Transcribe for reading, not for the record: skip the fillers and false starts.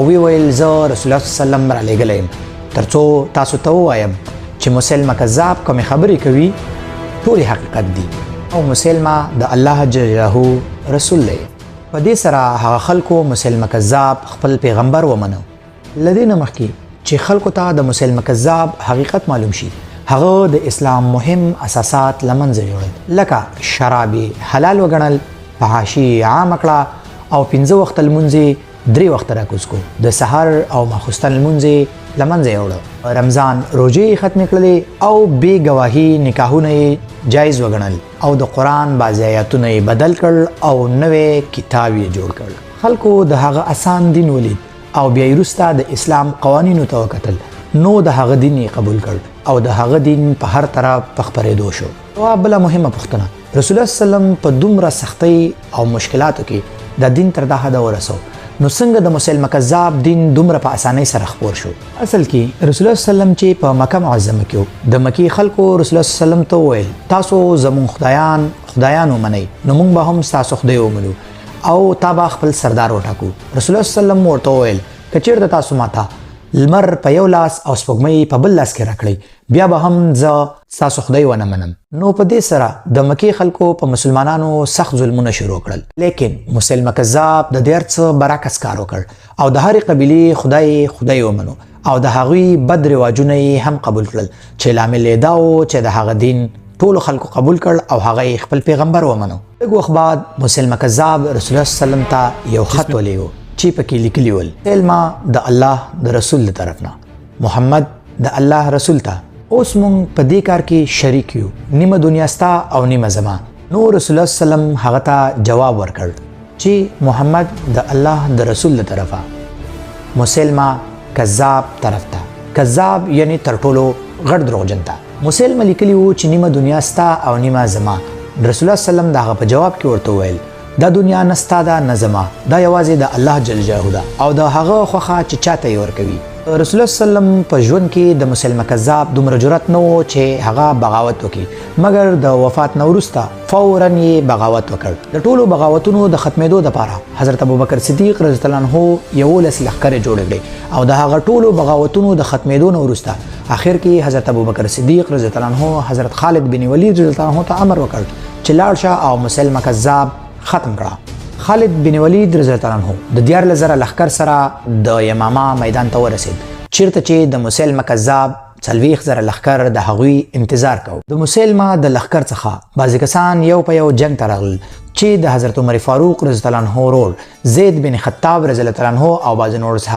وی ویل زه رسول الله صلی الله علیه وسلم را لېږلی یم ترڅو تاسو ته ووایم چې مسلمه کذاب کومې خبرې کوي ټولې حقیقت دي او مسلمه د الله جل جلاله رسول دی. په دې سره هغه خلکو مسلمه کذاب خپل پیغمبر ومنه. له دې نه مخکې چې خلکو ته د مسلمه کذاب حقیقت معلوم شي، هغه د اسلام مهم اساسات له منځه یوړل، لکه شراب حلال وګڼل، فحاشي عامه کړه او 5 وخت لمونځ 3 وخت راکوز کو، د سحر او ماخوستن لمونځ له منځه یوړل، رمضان روزې ختم کړلې او بې ګواهي نکاحونه جایز وګڼل او د قرآن بعضې آیاتونه بدل کړل او نوی کتاب یې جوړ کړل. خلکو د هغه اسان دین ولید او بیا وروسته د اسلام قوانینو ته وکتل، نو د هغه دین یې قبول کړ او د هغه دین په هر طرف په خپرېدو شو. او بله مهمه پوښتنه، رسول الله صلی الله علیه وسلم په دومره سختۍ او مشکلاتو کې د دین تر دا حده ورسو، نو څنګه د مسلمه کذاب دین دومره په اسانۍ سره خپور شو؟ اصل کې رسول الله صلی الله علیه وسلم چې په مکه معظمه کې د مکی خلکو رسول الله صلی الله علیه وسلم ته وویل تاسو زمون خدایان ومنئ، نو موږ به هم ستاسو خدای ومنو او تا به خپل سردار وټاکو. رسول الله صلی الله علیه وسلم ورته وویل که چېرته تاسو ماته لمر په یو لاس او سپوږمۍ په بل لاس کې راکړئ، بیا به هم زه ستاسو خدای ونه منم. نو په دې سره د مکې خلکو په مسلمانانو سخت ظلمونه شروع کړل، لیکن مسلمه کذاب د دې هر څه برعکس کار وکړ او د هرې قبیلې خدای ومنو او د هغوی بد رواجونه یې هم قبول کړل، چې لامل یې دا و چې د هغه دین ټولو خلکو قبول کړ او هغه یې خپل پیغمبر ومنو. لږ وخت بعد مسلمه کذاب رسول الله صلی الله علیه وسلم ته یو خط ولیږه چې پکې لیکلي ول مسلمه د الله د رسول له طرف نه، محمد د الله رسول ته، اوس مونږ په دې کار کې شریک یو، نیمه دنیا ستا او نیمه زما. نو رسول الله صلی الله علیه وسلم هغه ته جواب ورکړ چې محمد د الله د رسول له طرفه، مسلمه کذاب طرف ته. کذاب یعنی تر ټولو غټ دروغجن ته. مسلمه لیکلی و چې نیمه دنیا ستا او نیمه زما. رسول الله صلی الله علیه وسلم دغه په جواب کې ورته وویل دا دنیا نستا ده نه زما، دا یوازې د الله جل جلاله ده او د هغه خوښه چې چاته یې ورکوي. رسول الله صلی الله علیه وسلم په ژوند کې د مسلمه کذاب دومره جرأت نه و چې هغه بغاوت وکړي، مګر د وفات نه وروسته فوراً یې بغاوت وکړ. د ټولو بغاوتونو د ختمېدو دپاره حضرت ابوبکر صدیق رضی الله عنه 11 لښکرې جوړې کړې او د هغه ټولو بغاوتونو د ختمېدو نه وروسته اخر کې حضرت ابوبکر صدیق رضی الله عنه حضرت خالد بن ولید رضی الله عنه ته امر وکړ چې لاړ شه او مسلمه کذاب ختم کړه. خالد بن ولید رضی الله عنه د 14,000 لښکر سره د یمامه میدان ته ورسید، چیرته چې د مسلمه کذاب 40,000 لښکر د هغوی انتظار کو. د مسلمه د لښکر څخه بعضې کسان یو په یو جنگ ته راغلل چې د حضرت عمر فاروق رضی الله عنه ورور زید بن خطاب رضی الله عنه او بعضې نور